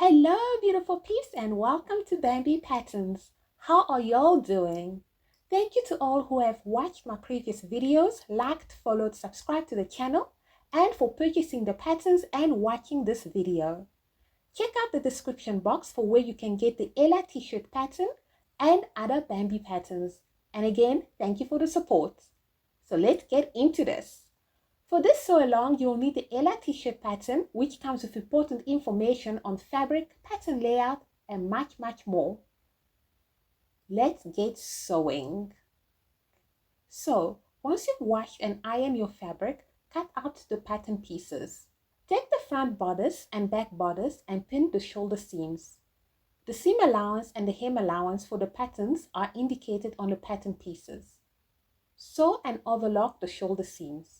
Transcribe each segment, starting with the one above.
Hello, beautiful peeps, and welcome to BambiPatterns. How are y'all doing? Thank you to all who have watched my previous videos, liked, followed, subscribed to the channel, and for purchasing the patterns and watching this video. Check out the description box for where you can get the Ayla T-shirt pattern and other Bambi patterns. And again, thank you for the support. So let's get into this. For this sew along, you'll need the Ayla T-shirt pattern, which comes with important information on fabric, pattern layout, and much more. Let's get sewing. So, once you've washed and ironed your fabric, cut out the pattern pieces. Take the front bodice and back bodice and pin the shoulder seams. The seam allowance and the hem allowance for the patterns are indicated on the pattern pieces. Sew and overlock the shoulder seams.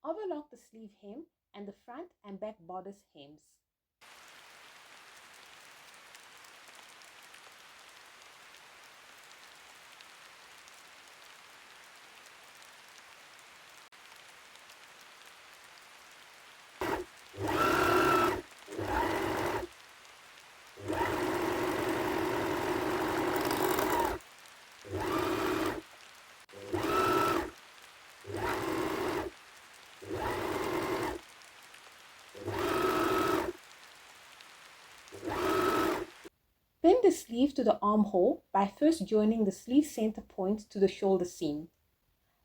Overlock the sleeve hem and the front and back bodice hems. Pin the sleeve to the armhole by first joining the sleeve center point to the shoulder seam.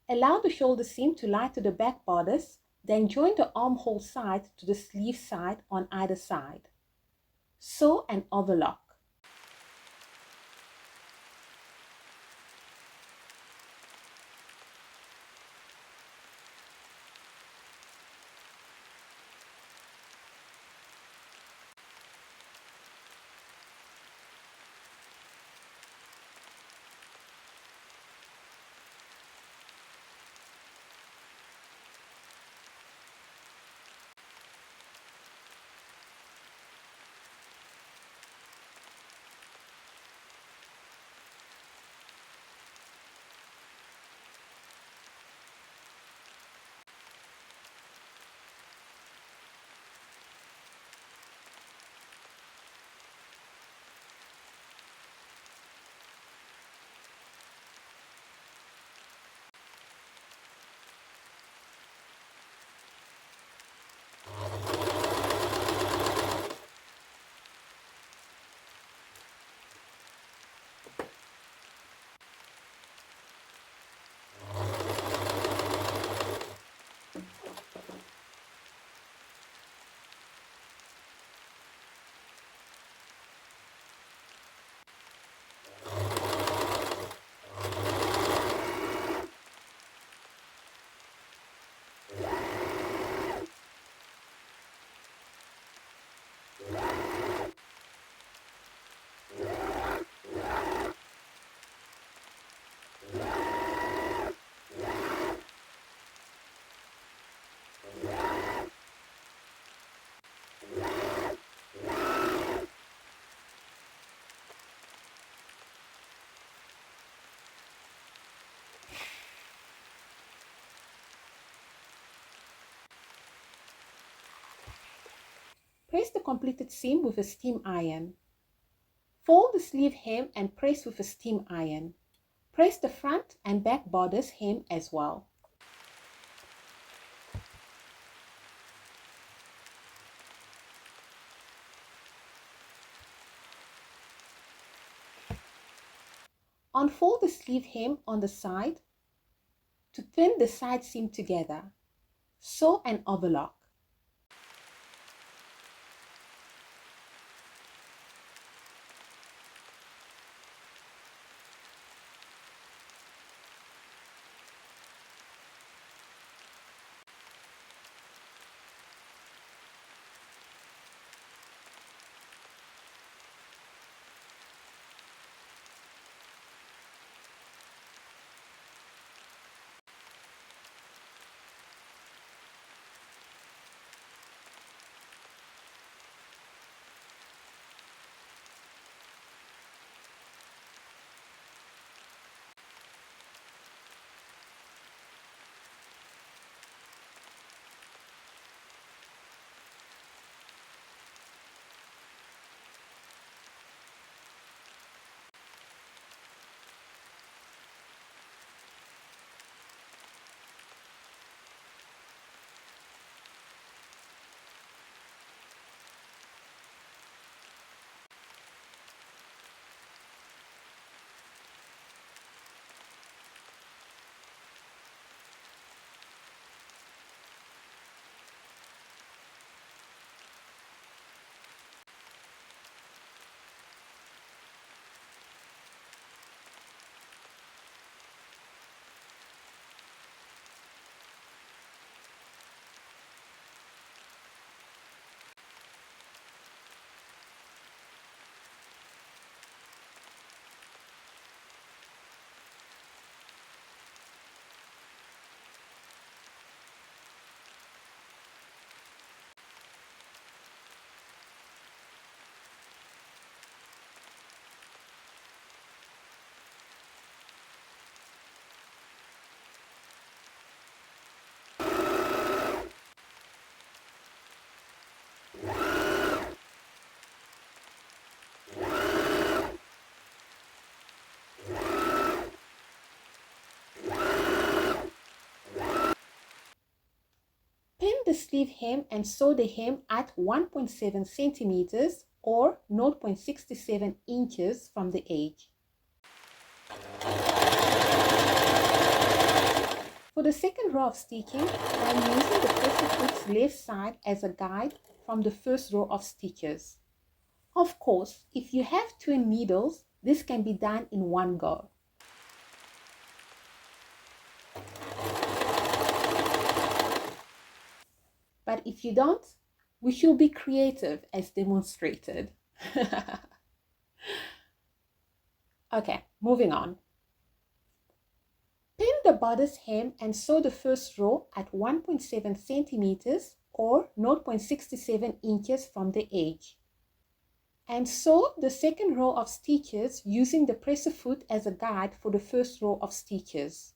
Allow the shoulder seam to lie to the back bodice, then join the armhole side to the sleeve side on either side. Sew and overlock. Press the completed seam with a steam iron. Fold the sleeve hem and press with a steam iron. Press the front and back bodice hem as well. Unfold the sleeve hem on the side to pin the side seam together. Sew an overlock. Pin the sleeve hem and sew the hem at 1.7 centimeters or 0.67 inches from the edge. For the second row of stitching, I am using the pressure foot's left side as a guide from the first row of stitches. Of course, if you have twin needles, this can be done in one go. But if you don't, we should be creative as demonstrated. Okay, moving on. Pin the bodice hem and sew the first row at 1.7 centimeters or 0.67 inches from the edge. And sew the second row of stitches using the presser foot as a guide for the first row of stitches.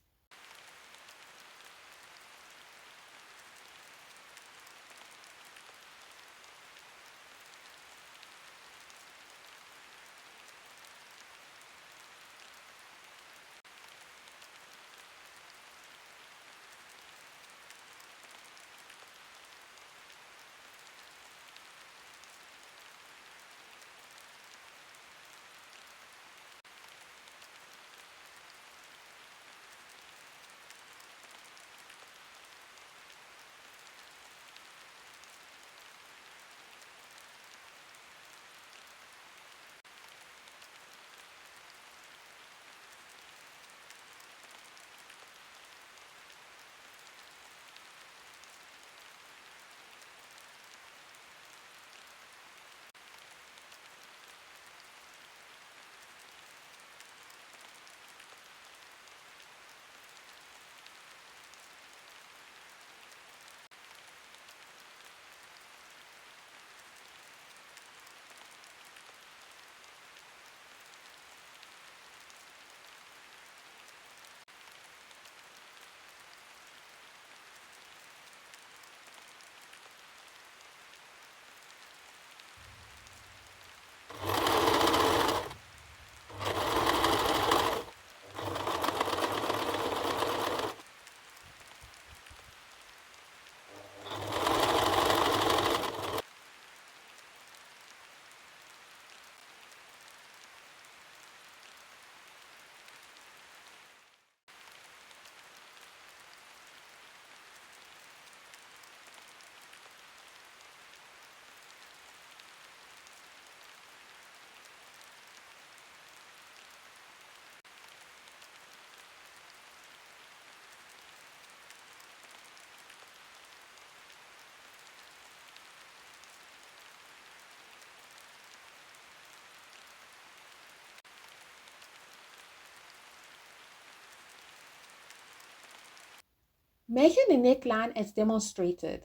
Measure the neckline as demonstrated.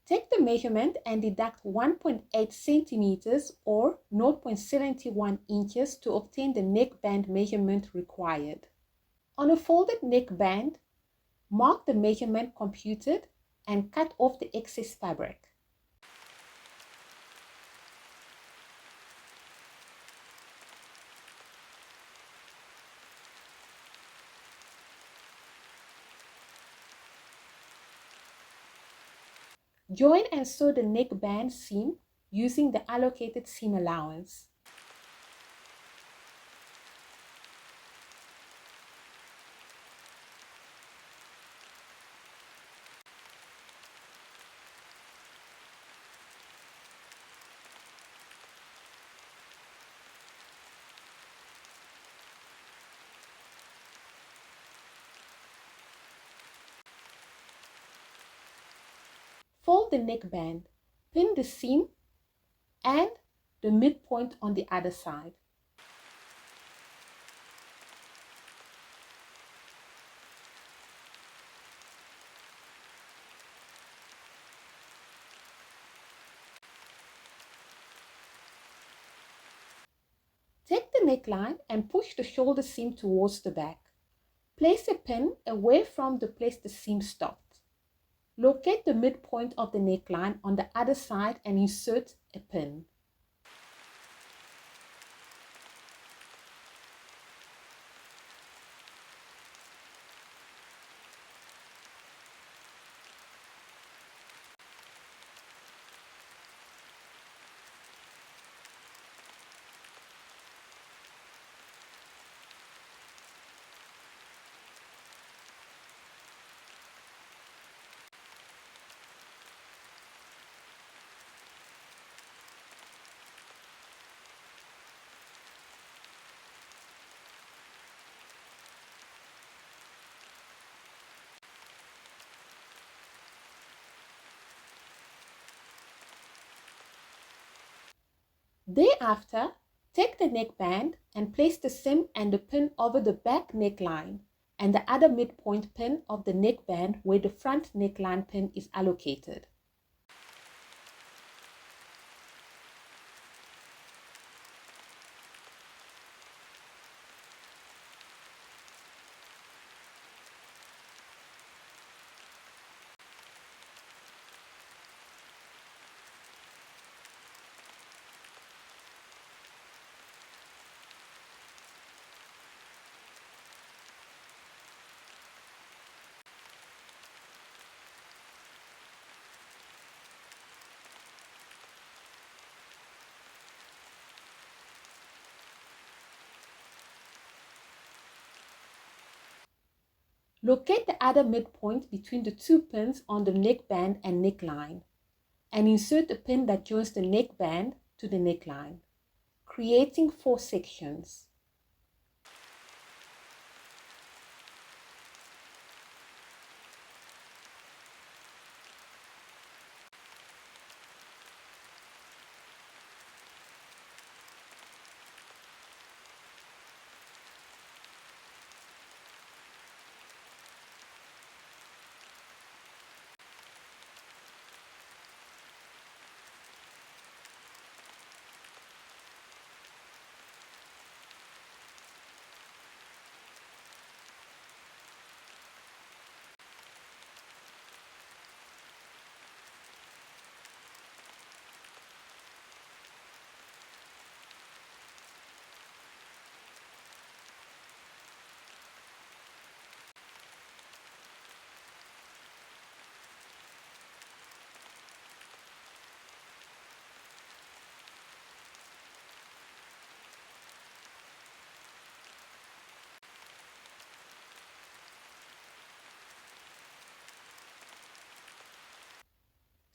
Take the measurement and deduct 1.8 centimeters or 0.71 inches to obtain the neckband measurement required. On a folded neckband, mark the measurement computed and cut off the excess fabric. Join and sew the neckband seam using the allocated seam allowance. Fold the neckband, pin the seam and the midpoint on the other side. Take the neckline and push the shoulder seam towards the back. Place a pin away from the place the seam stopped. Locate the midpoint of the neckline on the other side and insert a pin. Thereafter, take the neckband and place the seam and the pin over the back neckline and the other midpoint pin of the neckband where the front neckline pin is allocated. Locate the other midpoint between the two pins on the neckband and neckline and insert the pin that joins the neckband to the neckline, creating 4 sections.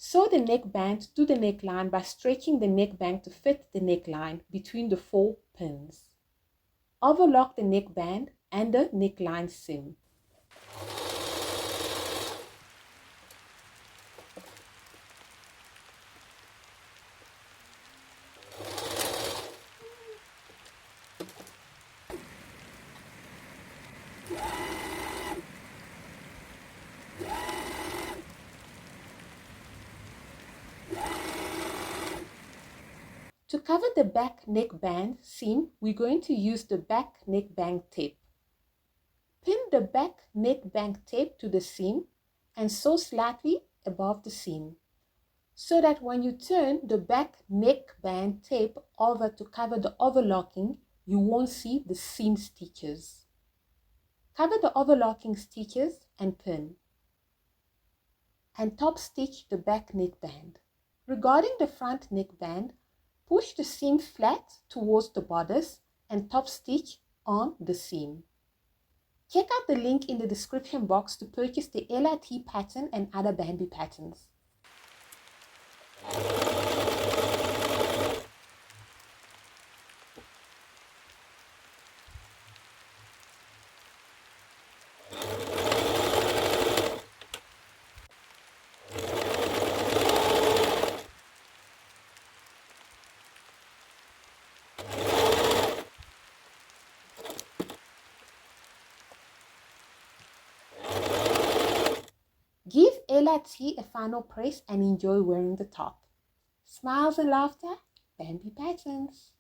Sew the neckband to the neckline by stretching the neckband to fit the neckline between the 4 pins. Overlock the neckband and the neckline seam. To cover the back neckband seam, we're going to use the back neckband tape. Pin the back neckband tape to the seam and sew slightly above the seam, so that when you turn the back neckband tape over to cover the overlocking, you won't see the seam stitches. Cover the overlocking stitches and pin. And top stitch the back neckband. Regarding the front neckband, push the seam flat towards the bodice and top stitch on the seam. Check out the link in the description box to purchase the Ayla T pattern and other Bambi patterns. Give Ayla T a final press and enjoy wearing the top. Smiles and laughter, BambiPatterns.